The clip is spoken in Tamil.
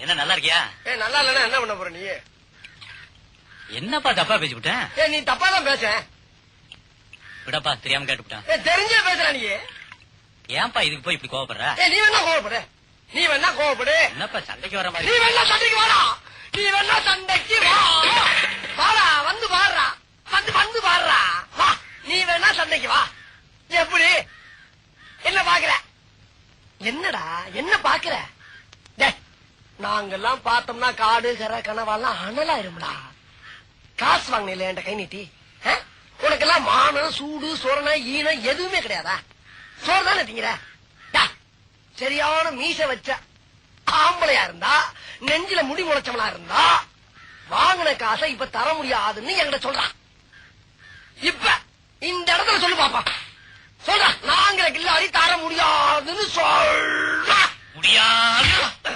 என்ன நல்லா இருக்கியா? நல்லா இல்லன்னா என்ன பண்ண போற நீ? என்னப்பா தப்பா பேசி விட்டேன்? நீ தப்பா தான் பேச. விடப்பா, தெரியாம கேட்டுவிட்டேன். தெரிஞ்சே பேசுற நீ. ஏன்பா இதுக்கு போய் இப்படி கோவப்படுற? நீ வேணா கோவப்படு, நீ வேணா கோவப்படு. என்னப்பா சண்டைக்கு வர மாதிரி? நீ வேணா சண்டைக்கு வாடா, நீ வேணா சண்டைக்கு வா. வாடா, வந்து பாடுறா, வந்து பாடுறா, வா. நீ வேணா சண்டைக்கு வா. எப்படி என்ன பாக்குற? என்னடா என்ன பாக்குற? நாங்கெல்லாம் பார்த்தோம்னா காடு கரை கனவாலாம் அனலாயிரும்டா. காசு வாங்கின என் கை நீட்டி. உனக்கெல்லாம் மானம் சூடு சோரணை ஈனம் எதுவுமே கிடையாதா? சோறு தானே திங்கிற. சரியான மீச வச்ச ஆம்பளையா இருந்தா, நெஞ்சில முடி முளைச்சவனா இருந்தா வாங்கின காசை இப்ப தர முடியாதுன்னு என்கிட்ட சொல்றான். இப்ப இந்த இடத்துல சொல்லு பாப்பா, சொல்ற. நாங்கிற கில்லாடி தர முடியாதுன்னு சொல்ற. முடியாது